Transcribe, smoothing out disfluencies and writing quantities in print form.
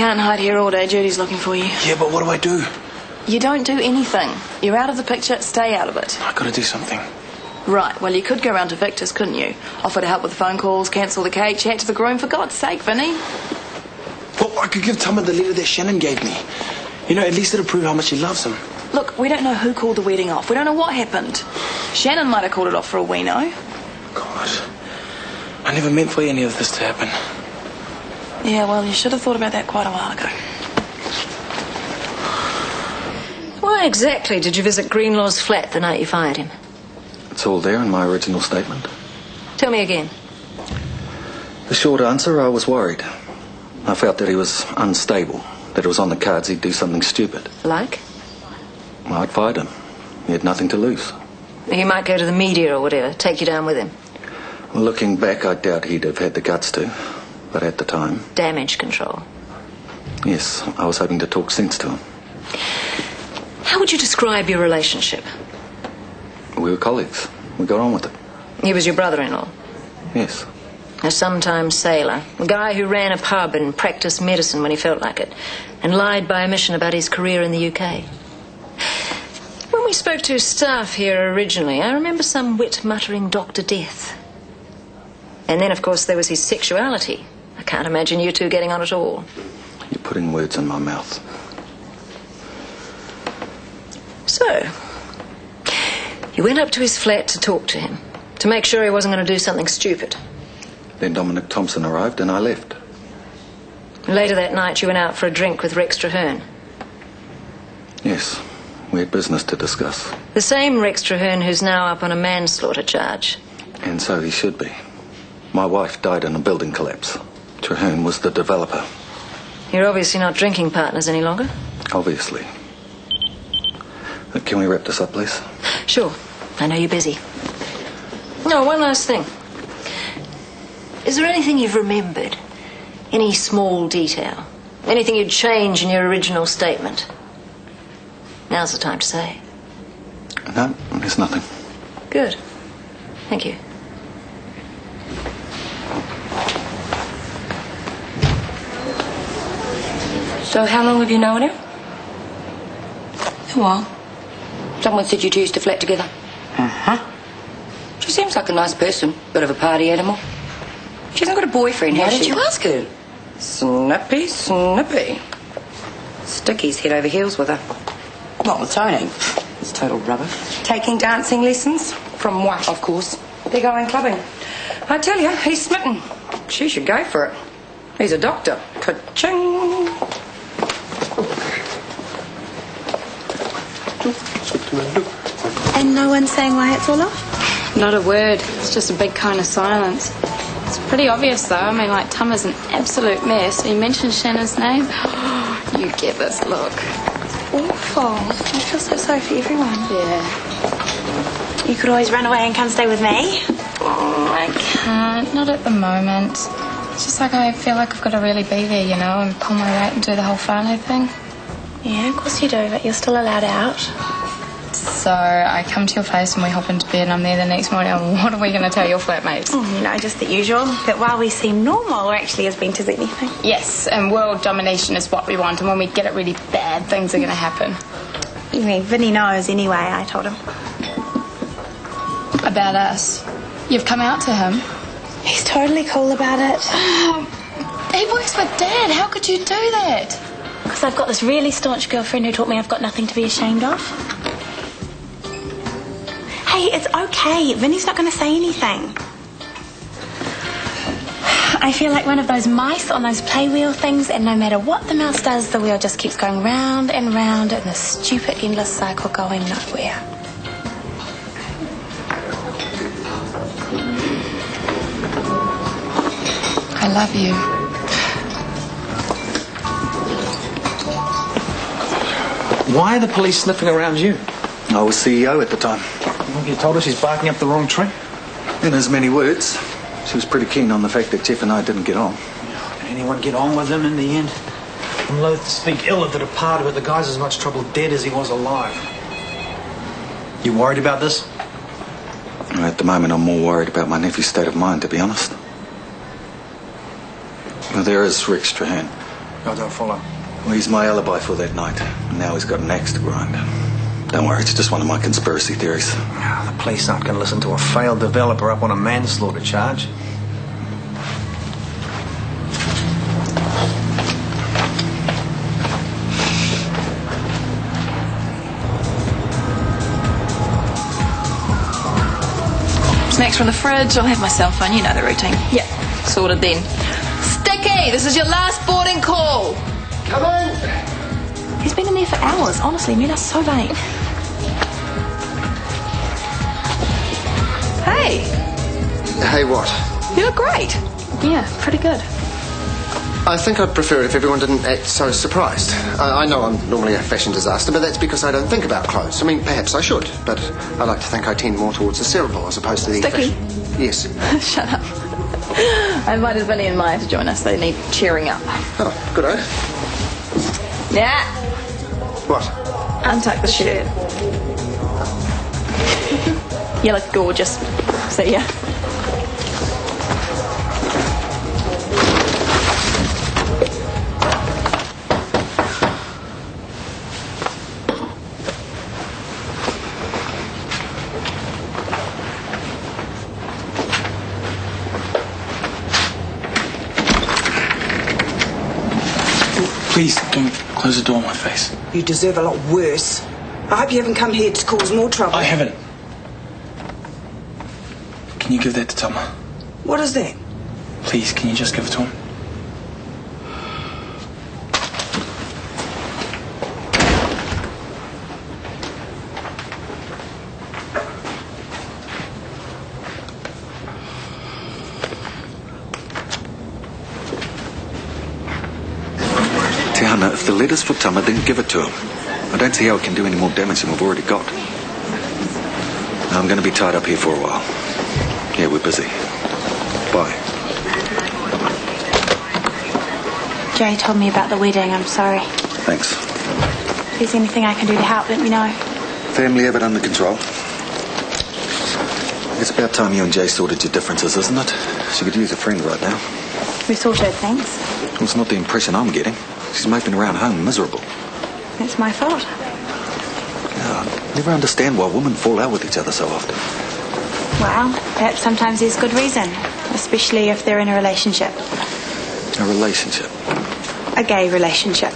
can't hide here all day. Judy's looking for you. Yeah, but what do I do? You don't do anything. You're out of the picture. Stay out of it. I gotta do something. Right, well, you could go round to Victor's, couldn't you? Offer to help with the phone calls, cancel the cake, chat to the groom. For God's sake, Vinny. Well, I could give Tama the letter that Shannon gave me. You know, at least it'll prove how much he loves him. Look, we don't know who called the wedding off. We don't know what happened. Shannon might have called it off for all we know. God, I never meant for any of this to happen. Yeah, well, you should have thought about that quite a while ago. Why exactly did you visit Greenlaw's flat the night you fired him? It's all there in my original statement. Tell me again. The short answer, I was worried. I felt that he was unstable, that it was on the cards he'd do something stupid. Like? Well, I'd fired him. He had nothing to lose. He might go to the media or whatever, take you down with him. Well, looking back, I doubt he'd have had the guts to. But at the time... Damage control. Yes, I was hoping to talk sense to him. How would you describe your relationship? We were colleagues. We got on with it. He was your brother-in-law? Yes. A sometime sailor. A guy who ran a pub and practiced medicine when he felt like it. And lied by omission about his career in the UK. When we spoke to his staff here originally, I remember some wit muttering Dr. Death. And then, of course, there was his sexuality. I can't imagine you two getting on at all. You're putting words in my mouth. So, you went up to his flat to talk to him, to make sure he wasn't going to do something stupid. Then Dominic Thompson arrived and I left. Later that night, you went out for a drink with Rex Traherne. Yes, we had business to discuss. The same Rex Traherne who's now up on a manslaughter charge. And so he should be. My wife died in a building collapse. Traherne was the developer. You're obviously not drinking partners any longer. Obviously. Can we wrap this up, please? Sure. I know you're busy. No, one last thing. Is there anything you've remembered? Any small detail? Anything you'd change in your original statement? Now's the time to say. No, there's nothing. Good. Thank you. So how long have you known him? A while. Someone said you two used to flat together. Uh-huh. She seems like a nice person. Bit of a party animal. She hasn't got a boyfriend, has she? Why did you ask her? Snippy, snippy. Stick his head over heels with her. Not with Tony. It's total rubbish. Taking dancing lessons? From what, of course? They're going clubbing. I tell you, he's smitten. She should go for it. He's a doctor. Ka-ching! And no one's saying why it's all off? Not a word. It's just a big cone of silence. It's pretty obvious, though. I mean, like, Tama's an absolute mess. You mentioned Shannon's name. You get this look. Awful. I feel so sorry for everyone. Yeah. You could always run away and come stay with me. I can't. Not at the moment. It's just like I feel like I've got to really be there, you know, and pull my weight and do the whole Farlow thing. Yeah, of course you do, but you're still allowed out. So I come to your place and we hop into bed and I'm there the next morning and what are we going to tell your flatmates? You know, just the usual. That while we seem normal, we're actually as bent as anything. Yes, and world domination is what we want, and when we get it really bad, things are going to happen. You mean, Vinny knows anyway, I told him. About us. You've come out to him. He's totally cool about it. He works with Dad. How could you do that? Because I've got this really staunch girlfriend who taught me I've got nothing to be ashamed of. Hey, it's okay. Vinny's not going to say anything. I feel like one of those mice on those play wheel things, and no matter what the mouse does, the wheel just keeps going round and round in this stupid, endless cycle going nowhere. I love you. Why are the police sniffing around you? I was CEO at the time. Well, you told her she's barking up the wrong tree. In as many words, she was pretty keen on the fact that Jeff and I didn't get on. Can anyone get on with him in the end? I'm loath to speak ill of the departed, but the guy's as much trouble dead as he was alive. You worried about this? At the moment, I'm more worried about my nephew's state of mind, to be honest. Well, there is Rex Traherne. I don't follow. Well, he's my alibi for that night. And now he's got an axe to grind. Don't worry, it's just one of my conspiracy theories. The police aren't going to listen to a failed developer up on a manslaughter charge. Snacks from the fridge. I'll have my cell phone. You know the routine. Yeah. Sorted then. Sticky, this is your last boarding call. Come in! He's been in there for hours. Honestly, men are so vain. Hey, Hey, what? you look great. Yeah, pretty good. I think I'd prefer it if everyone didn't act so surprised. I know I'm normally a fashion disaster, but that's because I don't think about clothes. I mean, perhaps I should, but I like to think I tend more towards the cerebral as opposed to the Sticky? fashion. Yes. Shut up. I invited Vinny and Maya to join us. They need cheering up. Oh, good, eh? Yeah. What? Untuck the shirt. You look gorgeous. See ya. Please don't close the door in my face. You deserve a lot worse. I hope you haven't come here to cause more trouble. I haven't. Can you give that to Tama? What is that? Please, can you just give it to him? Tiana, if the letter's for Tama, then give it to him. I don't see how it can do any more damage than we've already got. I'm going to be tied up here for a while. Yeah, we're busy. Bye. Jay told me about the wedding. I'm sorry. Thanks. If there's anything I can do to help, let me know. Family have it under control. It's about time you and Jay sorted your differences, isn't it? She could use a friend right now. We sorted things. Well, it's not the impression I'm getting. She's moping around home miserable. It's my fault. I never understand why women fall out with each other so often. Well, perhaps sometimes there's good reason, especially if they're in a relationship. A relationship. A gay relationship.